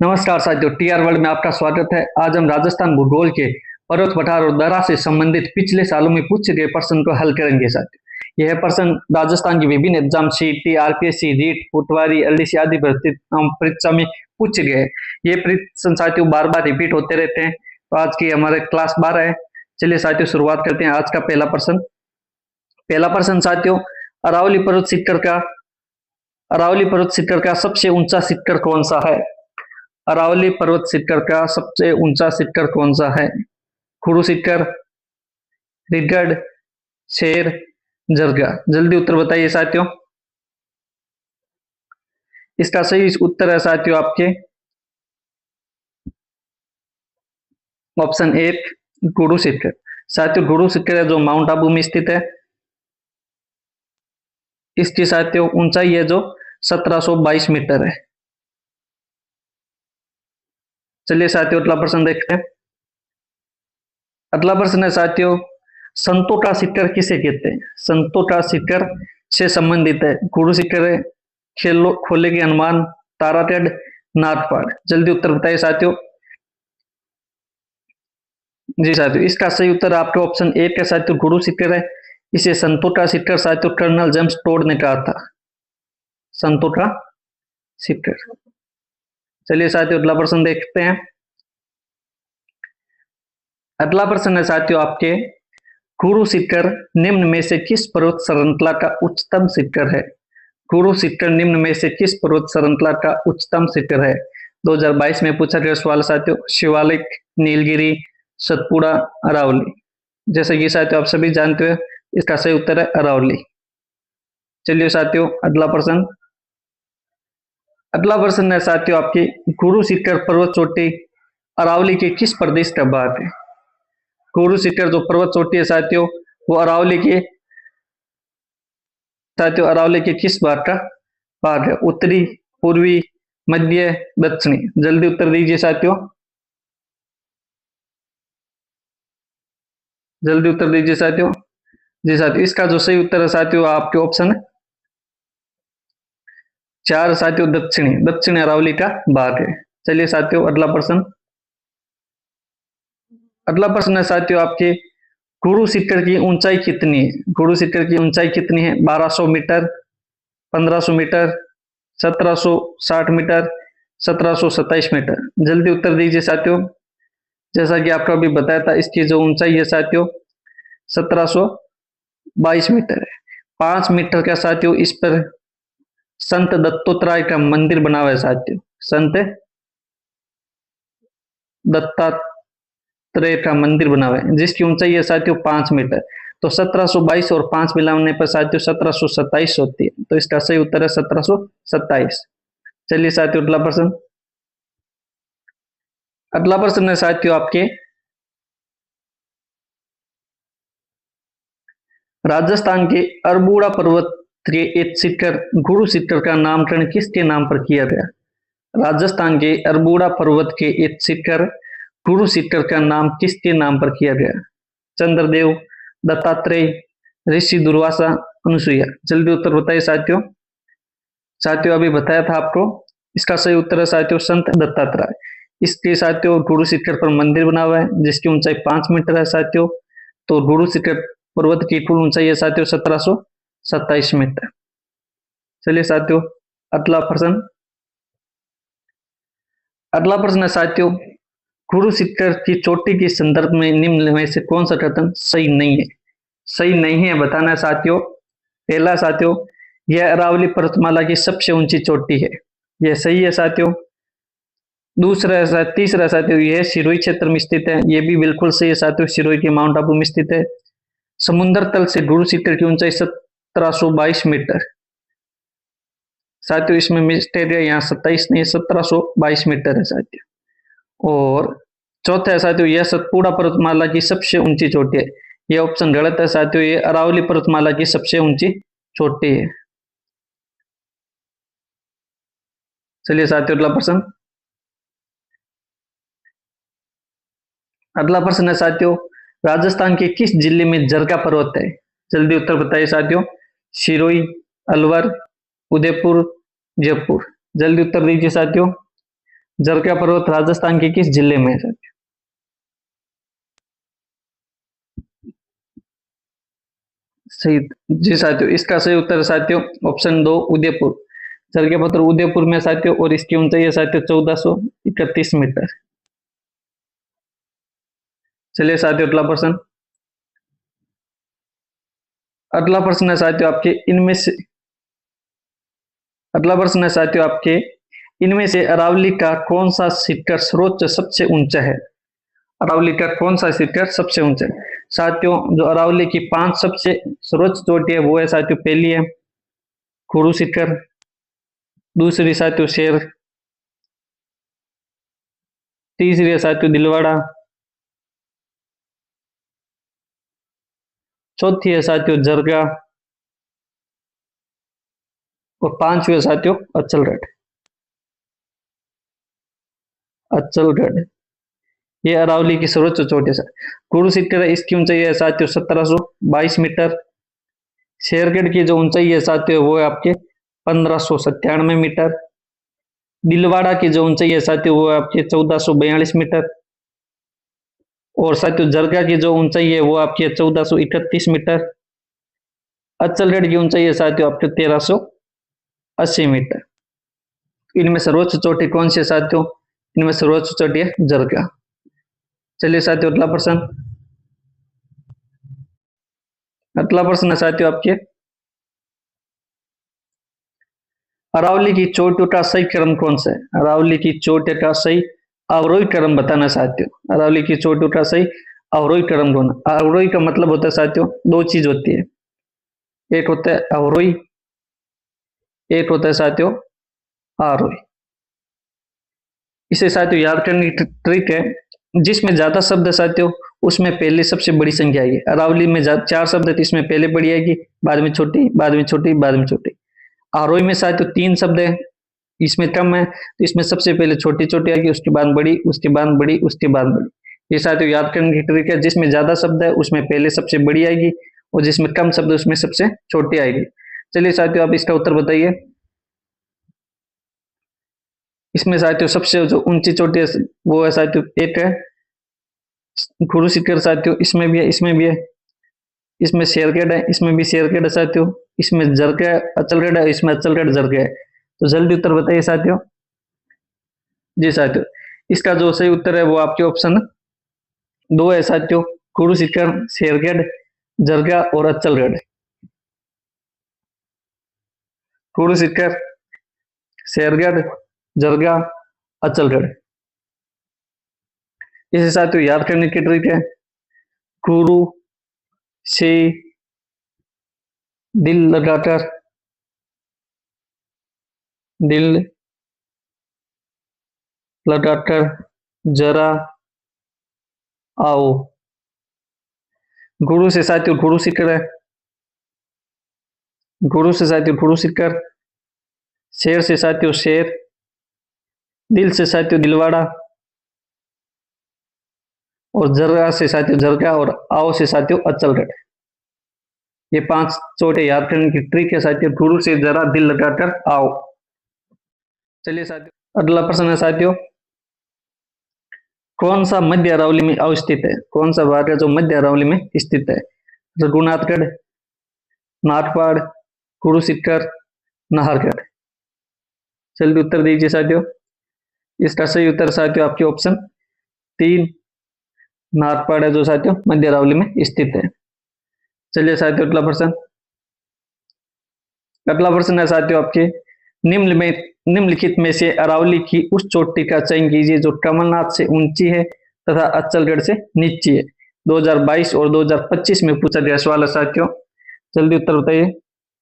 नमस्कार साथियों, TR world में आपका स्वागत है। आज हम राजस्थान भूगोल के पर्वत पठार और दर्रा से संबंधित पिछले सालों में पूछे गए प्रश्न को हल करेंगे साथियों। यह प्रश्न राजस्थान की विभिन्न एग्जाम सीटी, आरपीएससी, रीट, पटवारी, एलडीसी आदि परीक्षा में पूछे गए। ये प्रश्न साथियों बार बार रिपीट होते रहते हैं। तो आज की हमारे क्लास 12 है। चलिए साथियों शुरुआत करते हैं। आज का पहला प्रश्न साथियों, अरावली पर्वत शिखर का सबसे ऊंचा शिखर कौन सा है? अरावली पर्वत शिखर का सबसे ऊंचा शिखर कौन सा है? खुड़ू शिखर, रिगढ़, शेर, जरगा। जल्दी उत्तर बताइए साथियों। इसका सही उत्तर है साथियों आपके ऑप्शन 1 खुड़ू शिखर। साथियों खुड़ू शिखर है जो माउंट आबू में स्थित है। इसकी साथियों ऊंचाई है जो 1722 मीटर है। चलिए साथियों अगला प्रश्न देखते हैं। अगला प्रश्न है साथियों, संतोटा शिखर किसे कहते हैं? संतोटा शिखर से संबंधित है खुड़ू शिखर है, खोले के हनुमान, तारागढ़, नागपाड़। जल्दी उत्तर बताइए साथियों। जी साथियों इसका सही उत्तर आपके ऑप्शन 1 है साथियों, खुड़ू शिखर है। इसे संतोटा शिखर साथियों कर्नल जेम्स टोड ने कहा था, संतोटा शिखर। चलिए साथियों अगला प्रश्न देखते हैं। अगला प्रश्न है साथियों आपके, खुड़ू शिखर निम्न में से किस पर्वत श्रृंखला का उच्चतम शिखर है? खुड़ू शिखर निम्न में से किस पर्वत श्रृंखला का उच्चतम शिखर है? 2022 में पूछा गया सवाल साथियों। शिवालिक, नीलगिरी, सतपुड़ा, अरावली। जैसे कि साथियों आप सभी जानते हो इसका सही उत्तर है अरावली। चलिए साथियों अगला प्रश्न है साथियों आपकी, खुड़ू शिखर पर्वत चोटी अरावली के किस प्रदेश का भाग है? खुड़ू शिखर जो पर्वत चोटी है साथियों वो अरावली के किस भाग है? उत्तरी, पूर्वी, मध्य, दक्षिणी। जल्दी उत्तर दीजिए साथियों। जल्दी उत्तर दीजिए साथियों। जी साथियों इसका जो सही उत्तर है साथियों आपके ऑप्शन 4 साथियों दक्षिणी अरावली का भाग है। चलिए साथियों अगला प्रश्न है साथियों आपके, खुड़ू शिखर की ऊंचाई कितनी है? खुड़ू शिखर की ऊंचाई कितनी है? 1200 मीटर, 1500 मीटर, 1760 मीटर, 1727 मीटर। जल्दी उत्तर दीजिए साथियों। जैसा कि आपको अभी बताया था इसकी जो ऊंचाई है साथियों 1722 मीटर है। 5 मीटर का साथियों इस पर संत दत्तोत्रेय का मंदिर बना हुआ है साथियों। संत दत्तात्रेय का मंदिर बना हुआ है जिसकी ऊंचाई है साथियों 5 मीटर। तो 1722 और 5 मिलाने पर साथियों 1727 होती है। तो इसका सही उत्तर है 1727। चलिए साथियों अगला प्रश्न है साथियों आपके, राजस्थान के अरबुड़ा पर्वत के एक शिखर खुड़ू शिखर का नामकरण किसके नाम पर किया गया? राजस्थान के अरबुड़ा पर्वत के एक शिखर खुड़ू शिखर का नाम किसके नाम पर किया गया? चंद्रदेव, दत्तात्रेय, ऋषि दुर्वासा, अनुसुईया। जल्दी उत्तर बताइए साथियों। साथियों अभी बताया था आपको इसका सही उत्तर है साथियों संत दत्तात्रेय। इसके साथियों खुड़ू शिखर पर मंदिर बना हुआ है जिसकी ऊंचाई 5 मीटर है साथियों। तो खुड़ू शिखर पर्वत की कुल ऊंचाई है साथियों 1727 मीटर। चलिए साथियों अगला प्रश्न है साथियों, खुड़ू शिखर की चोटी के संदर्भ में निम्न में से कौन सा कथन सही नहीं है? सही नहीं है बताना है साथियों। पहला साथियों, यह अरावली पर्वतमाला की सबसे ऊंची चोटी है, यह सही है साथियों। तीसरा साथियों, यह सिरोही क्षेत्र में स्थित है, यह भी बिल्कुल सही है साथियों। सिरोही के माउंट आबू में स्थित है। समुद्र तल से खुड़ू शिखर की ऊंचाई 1722 मीटर साथियों। इसमें मिस्टेक है, यहाँ 27 नहीं 1722 मीटर है साथियों। और चौथा है साथियों, यह सतपुड़ा पर्वतमाला की सबसे ऊंची चोटी है। यह ऑप्शन गलत है साथियों, ये अरावली पर्वतमाला की सबसे ऊंची चोटी है। चलिए साथियों अगला प्रश्न है साथियों, राजस्थान के किस जिले में जरगा पर्वत है? जल्दी उत्तर बताइए साथियों। सिरोही, अलवर, उदयपुर, जयपुर। जल्दी उत्तर दीजिए साथियों। जरगा पर्वत राजस्थान के किस जिले में है साथियों? सही। जी साथियों, इसका सही उत्तर है साथियों ऑप्शन दो, उदयपुर। जरगा पर्वत उदयपुर में साथियों, और इसकी ऊंचाई है साथियों 1431 मीटर। चलिए साथियों, अगला प्रश्न। अगला प्रश्न है साथियों आपके इनमें से अगला प्रश्न है साथियों आपके इनमें से अरावली का कौन सा शिखर सर्वोच्च सबसे ऊंचा है? अरावली का कौन सा शिखर सबसे ऊंचा है? साथियों, जो अरावली की 5 सबसे सर्वोच्च चोटी है वो है साथियों, पहली है कुरु शिखर, दूसरी साथियों शेर, तीसरी है साथियों दिलवाड़ा, चौथी है साथियों जरगा, और पांचवी है साथियों अचलगढ़। अचलगढ़ ये अरावली की सर्वोच्च चोटी है। कुरु शिखर है, इसकी ऊंचाई है साथियों 1722 मीटर। शेरगढ़ की जो ऊंचाई है साथियों वो है आपके 1597 मीटर। दिलवाड़ा की जो ऊंचाई है साथियों वो है आपके 1442 मीटर। और साथियों जरगा की जो ऊंचाई है वो आपकी 1431 मीटर। अचलगढ़ की ऊंचाई है साथियों आपके 1380 मीटर। इनमें सर्वोच्च चोटी कौन सी है साथियों? इनमें सर्वोच्च चोटी है जरगा। चलिए साथियों, अगला प्रश्न। अगला प्रश्न है साथियों आपके अरावली की चोटियों का सही क्रम कौन सा है? अरावली की चोटियों का सही अवरोही क्रम बताना साथियों। अरावली की चोटियों का सही अवरोही क्रम कौन? अवरोही का मतलब होता है साथियों, दो चीज होती है, एक होता है अवरोही, एक होता है साथियों आरोही। इसे साथियों याद करने की ट्रिक है, जिसमें ज्यादा शब्द है साथियों उसमें पहले सबसे बड़ी संख्या आएगी। अरावली में 4 शब्द है तो इसमें पहले बड़ी आएगी, बाद में छोटी, बाद में छोटी, बाद में छोटी। आरोही में साथियों 3 शब्द है, इसमें कम है तो इसमें सबसे पहले छोटी छोटी आएगी, उसके बाद बड़ी, उसके बाद बड़ी, उसके बाद बड़ी। ये साथियों याद करने की ट्रिक है, जिसमें ज्यादा शब्द है उसमें पहले सबसे बड़ी आएगी, और जिसमें कम शब्द है उसमें सबसे छोटी आएगी। चलिए साथियों, आप इसका उत्तर बताइए। इसमें साथियों सबसे जो ऊंची चोटी है वो है साथियों, एक है गुरु शिखर साथियों, इसमें भी है, इसमें भी है, इसमें शेरगढ़ है, इसमें भी शेरगढ़ है साथियों, इसमें जरगा है, अचलगढ़ है, इसमें अचलगढ़ जरगा है। तो जल्दी उत्तर बताइए साथियों। जी साथियों, इसका जो सही उत्तर है वो आपके ऑप्शन दो है साथियों, गुरु शिखर, शेरगढ़, जरगा और अचलगढ़। गुरु शिखर, शेरगढ़, जरगा, अचलगढ़। इसे साथियों याद करने की ट्रिक है, गुरु से दिल लगाकर, दिल लगाकर जरा आओ। गुरु से साथियों गुरु शिखर है, गुरु से साथियों गुरु शिखर, शेर से साथियों शेर, दिल से साथियों दिलवाड़ा, और जरगा से साथियों जरगा, और आओ से साथियों अचलगढ़। ये 5 चोटे याद करने की ट्रिक है साथियों, गुरु से जरा दिल लगाकर आओ। चलिए साथियों, अगला प्रश्न है साथियों, कौन सा मध्य अरावली में अवस्थित है? कौन सा भाग है जो मध्य अरावली में स्थित है? रघुनाथगढ़, नाथपाड़, गुरु शिखर, नाहरगढ़। जल्दी उत्तर दीजिए साथियों। इसका सही उत्तर साथियों आपके ऑप्शन 3 नाथपाड़ है, जो साथियों मध्य अरावली में स्थित है। चलिए साथियों, अगला प्रश्न। अगला प्रश्न है साथियों आपके निम्नलिखित में से अरावली की उस चोटी का चयन कीजिए जो कमलनाथ से ऊंची है तथा अचलगढ़ से नीची है। 2022 और 2025 में पूछा गया सवाल है साथियों। जल्दी उत्तर बताइए।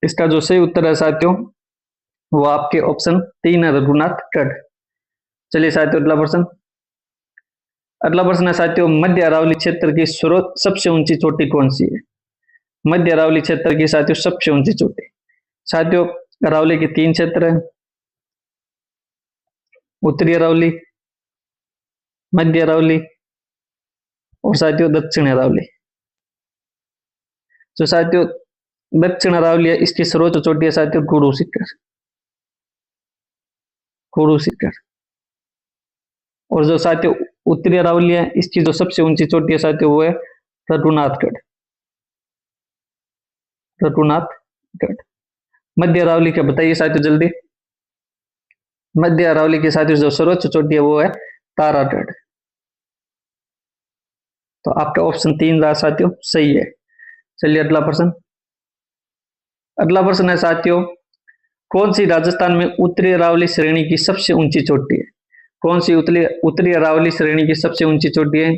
इसका जो सही उत्तर है साथियों वो आपके ऑप्शन 3 है, रघुनाथगढ़। चलिए साथियों, अगला प्रश्न। अगला प्रश्न है साथियों, मध्य अरावली क्षेत्र की स्रोत सबसे ऊंची चोटी कौन सी है? मध्य अरावली क्षेत्र की साथियों सबसे ऊंची चोटी। साथियों, अरावली के 3 क्षेत्र हैं, उत्तरी अरावली, मध्य अरावली और साथियों दक्षिण अरावली। जो साथियों दक्षिण अरावली है इसकी सर्वोच्च चोटी है साथियों गुरु शिखर। गुरु शिखर। और जो साथियों उत्तरी अरावली है, इसकी जो सबसे ऊंची चोटी है साथियों वो है रघुनाथगढ़। रघुनाथगढ़। मध्य अरावली क्या बताइए साथियों जल्दी। मध्य अरावली के साथियों जो सर्वोच्च चोटी है वो है तारागढ़। तो आपका ऑप्शन 3 रहा साथियों सही है। चलिए अगला प्रश्न। अगला प्रश्न है साथियों, कौन सी राजस्थान में उत्तरी अरावली श्रेणी की सबसे ऊंची चोटी है? कौन सी उत्तरी उत्तरी अरावली श्रेणी की सबसे ऊंची चोटी है?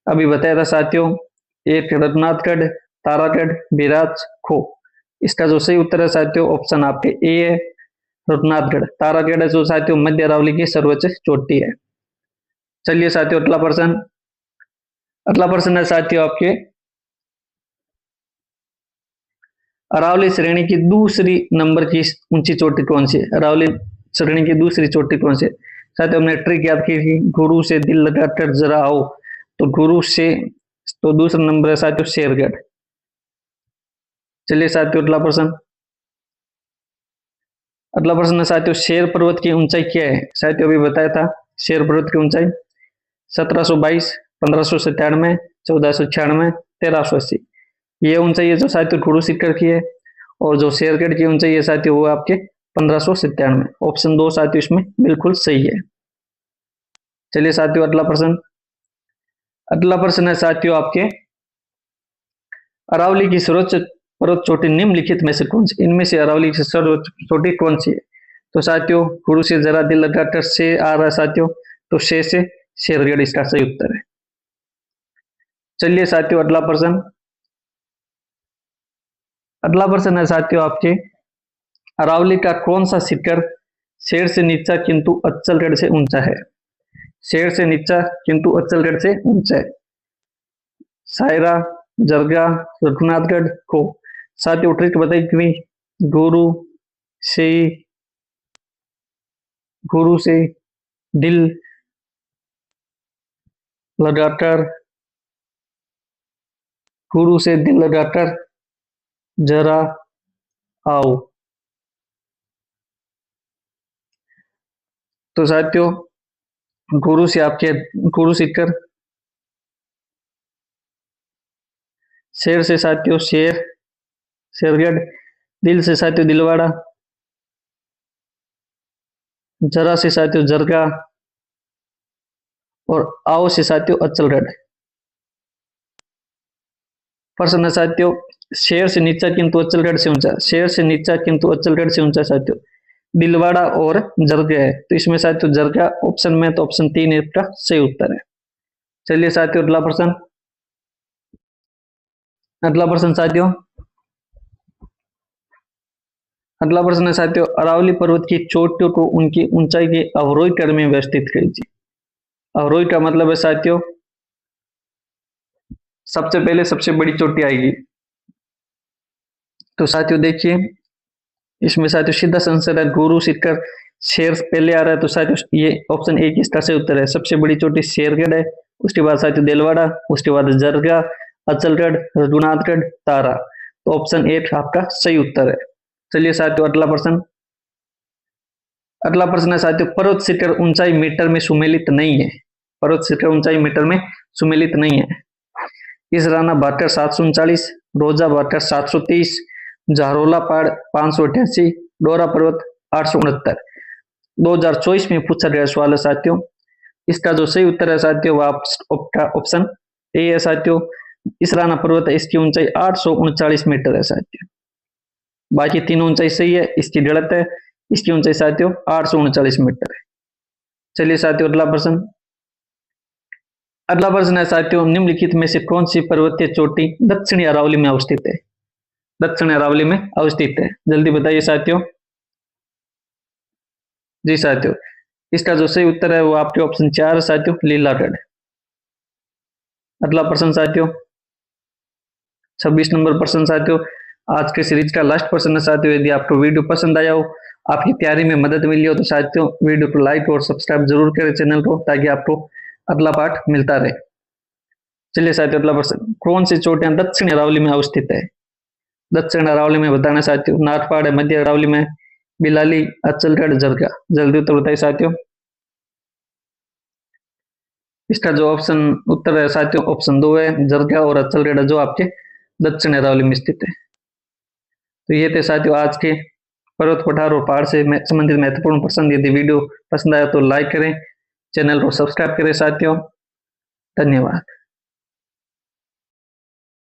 अभी बताया था साथियों, एक रघुनाथगढ़, तारागढ़, बिराज, खो। इसका जो सही उत्तर है साथियों ऑप्शन आपके ए है, रघुनाथगढ़। तारागढ़ है जो साथियों मध्य अरावली की सर्वोच्च चोटी है। चलिए साथियों अगला प्रश्न। अगला प्रश्न है साथियों आपके, अरावली श्रेणी की दूसरी नंबर की ऊंची चोटी कौन सी है? अरावली श्रेणी की दूसरी चोटी कौन सी है? साथियों हमने ट्रिक याद की थी, गुरु से दिल लगाकर जरा आओ, तो गुरु से तो दूसरा नंबर है साथियों शेरगढ़। चलिए साथियों अगला प्रश्न। अगला प्रश्न है साथियों, शेर पर्वत की ऊंचाई क्या है? साथियों अभी बताया था शेर पर्वत की ऊंचाई 1722, 1597, 1496, 1380। ये ऊंचाई है जो साथियों गुरु शिखर की है, और जो शेरगढ़ की ऊंचाई है साथियों वो आपके 1597। ऑप्शन 2 साथियों इसमें बिल्कुल सही है। चलिए साथियों अगला प्रश्न। अगला प्रश्न है साथियों आपके, अरावली की सर्वोच्च पर्वत चोटी निम्नलिखित में से कौन सी? इनमें से अरावली की सर्वोच्च चोटी कौन सी है? तो साथियों गुरु से जरा दिल लगाकर से आ रहा है साथियों, तो से शेरगढ़ इसका सही उत्तर है। चलिए साथियों अगला प्रश्न। अगला प्रश्न है साथियों आपके, अरावली का कौन सा शिखर शेर से नीचा किंतु अच्चलगढ़ से ऊंचा है? शेर से नीचा किंतु अच्चलगढ़ से ऊंचा है। सायरा, जरगा, रघुनाथगढ़, को। साथियों ट्रिक बताई कि गुरु से गुरु से दिल लगाकर, गुरु से दिल लगाकर जरा आओ। तो साथियों गुरु से आपके गुरु शिखर, शेर से साथियों शेरगढ़, दिल से साथियों दिलवाड़ा, जरा से साथियों जरगा, और आओ से साथियों अच्चलगढ़। प्रश्न है साथियों, शेर से नीचा किंतु अच्चलगढ़ से ऊंचा। शेर से नीचा किंतु अच्चलगढ़ से ऊंचा साथियों दिलवाड़ा और जरगा है, तो इसमें साथियों जरगा ऑप्शन में, तो ऑप्शन 3 इसका सही उत्तर है। चलिए साथियों अगला प्रश्न। अगला प्रश्न साथियों, अगला प्रश्न है साथियों, अरावली पर्वत की चोटियों को उनकी ऊंचाई के अवरोही क्रम में व्यवस्थित कीजिए। अवरोही का मतलब है साथियों सबसे पहले सबसे बड़ी चोटी आएगी। तो साथियों देखिए इसमें साथियों सीधा आंसर है गुरु शिखर, शेर पहले आ रहा है, तो साथियों ये ऑप्शन ए इसका सही उत्तर है। सबसे बड़ी चोटी शेरगढ़ है, उसके बाद साथियों देलवाड़ा, उसके बाद जरगा, अचलगढ़, रघुनाथगढ़, तारा। तो ऑप्शन ए आपका सही उत्तर है। चलिए साथियों अगला प्रश्न। अगला प्रश्न है साथियों, पर्वत शिखर ऊंचाई मीटर में सुमेलित नहीं है। पर्वत शिखर ऊंचाई मीटर में सुमेलित नहीं है। इसराना भाटकर 739, रोजा भाटकर 730, जारोला पहाड़ 588, डोरा पर्वत 869। 2024 में पूछा गया सवाल है साथियों, इसका जो सही उत्तर है साथियों वो आपका ऑप्शन ए है साथियों। इसराना पर्वत है, इसकी ऊंचाई 839 मीटर है साथियों। बाकी तीनों ऊंचाई सही है, इसकी गलत है। इसकी ऊंचाई साथियों 839 मीटर है। चलिए साथियों अगला प्रश्न। अगला प्रश्न है साथियों, निम्नलिखित में से कौन सी पर्वतीय चोटी दक्षिणी अरावली में अवस्थित है? दक्षिण अरावली में अवस्थित है, जल्दी बताइए साथियों। जी साथियों इसका जो सही उत्तर है वो आपके ऑप्शन 4 है साथियों, लीलागढ़। अगला प्रश्न साथियों 26 नंबर प्रश्न साथियों, आज के सीरीज का लास्ट प्रश्न है साथियों। यदि आपको वीडियो पसंद आया हो, आपकी तैयारी में मदद मिली हो, तो साथियों वीडियो को लाइक और सब्सक्राइब जरूर करें चैनल को, ताकि आपको अगला पार्ट मिलता रहे। चलिए साथियों अगला प्रश्न, कौन सी चोटियां दक्षिण अरावली में अवस्थित है? दक्षिण अरावली में बताना साथियों, नाथपहाड़ है मध्य अरावली में, बिलाली, अचलगढ़, जरगा। जल्दी उत्तर बताइए साथियों। इसका जो ऑप्शन उत्तर है साथियों ऑप्शन 2 है, जरगा और अचलरेडा, जो आपके दक्षिण अरावली में स्थित है। तो ये थे साथियों आज के पर्वत पठार और पहाड़ से संबंधित महत्वपूर्ण प्रश्न। यदि वीडियो पसंद आया तो लाइक करें, चैनल को सब्सक्राइब करें साथियों। धन्यवाद।